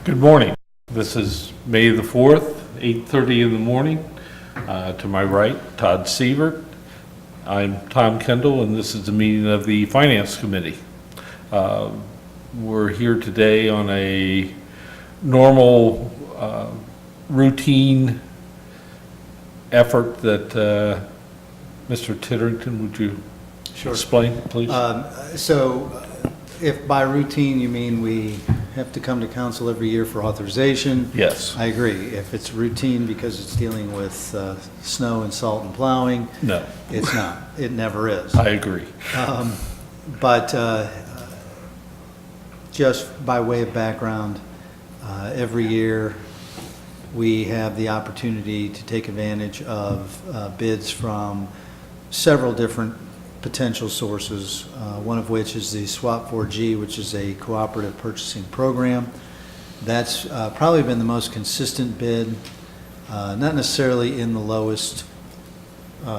Good morning. This is May the 4th, 8:30 in the morning. To my right, Todd Sievert. I'm Tom Kendall, and this is the meeting of the Finance Committee. We're here today on a normal, routine effort that, Mr. Titterington, would you explain, please? So if by routine you mean we have to come to council every year for authorization? Yes. I agree. If it's routine because it's dealing with snow and salt and plowing, No, it's not. It never is. I agree. But just by way of background, every year we have the opportunity to take advantage of bids from several different potential sources, one of which is the SWAP 4G, which is a cooperative purchasing program. That's probably been the most consistent bid, not necessarily in the lowest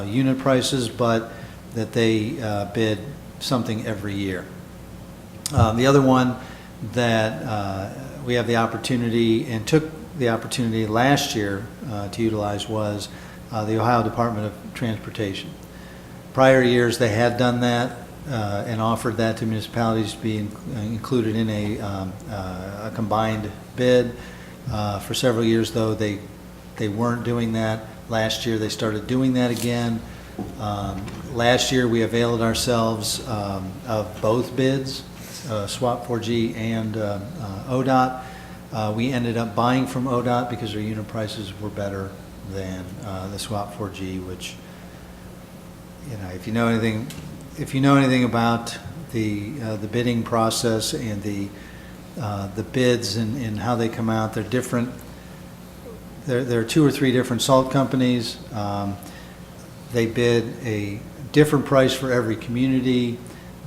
unit prices, but that they bid something every year. The other one that we have the opportunity and took the opportunity last year to utilize was the Ohio Department of Transportation. Prior years, they had done that and offered that to municipalities to be included in a combined bid. For several years, though, they weren't doing that. Last year, they started doing that again. Last year, we availed ourselves of both bids, SWAP 4G and ODOT. We ended up buying from ODOT because their unit prices were better than the SWAP 4G, which, you know, if you know anything about the bidding process and the bids and how they come out, they're different. There are 2 or 3 different salt companies. They bid a different price for every community.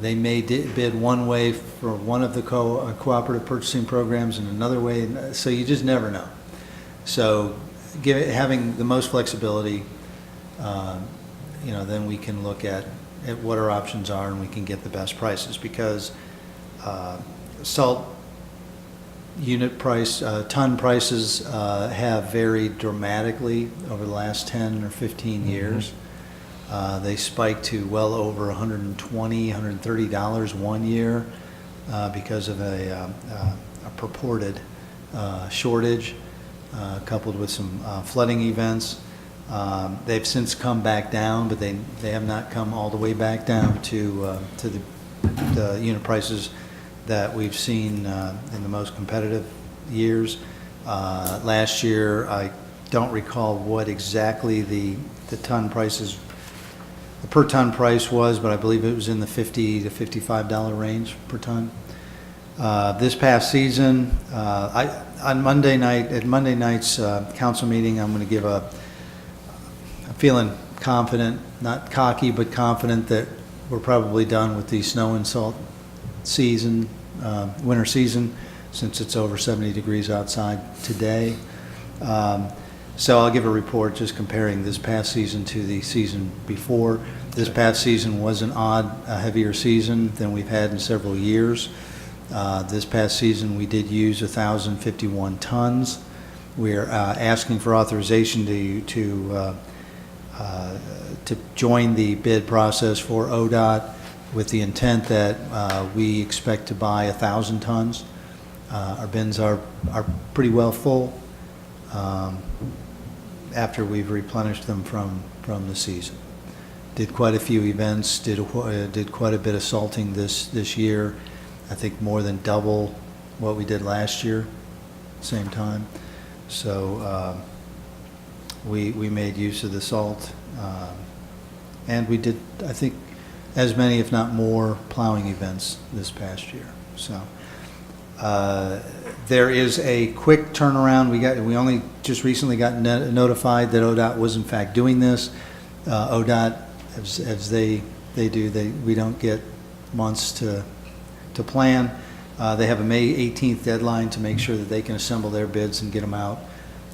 They may bid one way for one of the cooperative purchasing programs and another way, so you just never know. So having the most flexibility, you know, then we can look at what our options are and we can get the best prices, because salt unit price, ton prices have varied dramatically over the last 10 or 15 years. They spiked to well over $120, $130 one year because of a purported shortage coupled with some flooding events. They've since come back down, but they have not come all the way back down to the unit prices that we've seen in the most competitive years. Last year, I don't recall what exactly the ton prices, the per ton price was, but I believe it was in the $50 to $55 range per ton. This past season, on Monday night, at Monday night's council meeting, I'm going to give I'm feeling confident, not cocky, but confident that we're probably done with the snow and salt season, winter season, since it's over 70 degrees outside today. So I'll give a report just comparing this past season to the season before. This past season was an a heavier season than we've had in several years. This past season we did use 1,051 tons. We're asking for authorization to join the bid process for ODOT with the intent that we expect to buy 1,000 tons. Our bins are pretty well full after we've replenished them from the season. Did quite a few events, did quite a bit of salting this year. I think more than double what we did last year, same time. So we made use of the salt, and we did, I think, as many, if not more, plowing events this past year. So there is a quick turnaround. We only just recently got notified that ODOT was in fact doing this. ODOT, as they do, we don't get months to plan. They have a May 18th deadline to make sure that they can assemble their bids and get them out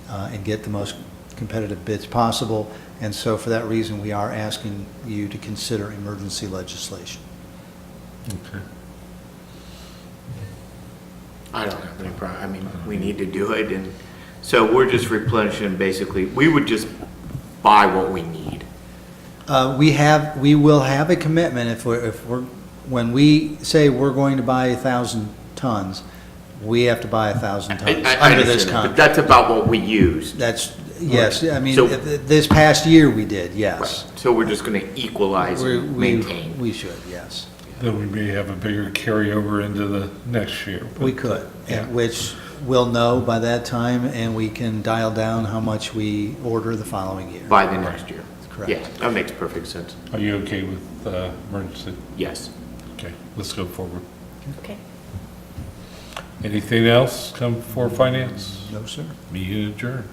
and get the most competitive bids possible. And so for that reason, we are asking you to consider emergency legislation. Okay. I don't have any problem. I mean, we need to do it, and so we're just replenishing, basically. We would just buy what we need. We will have a commitment when we say we're going to buy 1,000 tons, we have to buy 1,000 tons I under this understand that, but contract. that's about what we use. That's, yes, I mean, So- this past year we did, yes. So we're just gonna equalize and maintain. We should, yes. Then we may have a bigger carryover into the next year. We could, Yeah. which we'll know by that time, and we can dial down how much we order the following year. By the next year. Correct. Yeah, that makes perfect sense. Are you okay with emergency? Yes. Okay, let's go forward. Okay. Anything else come for finance? No, sir. Meeting adjourned.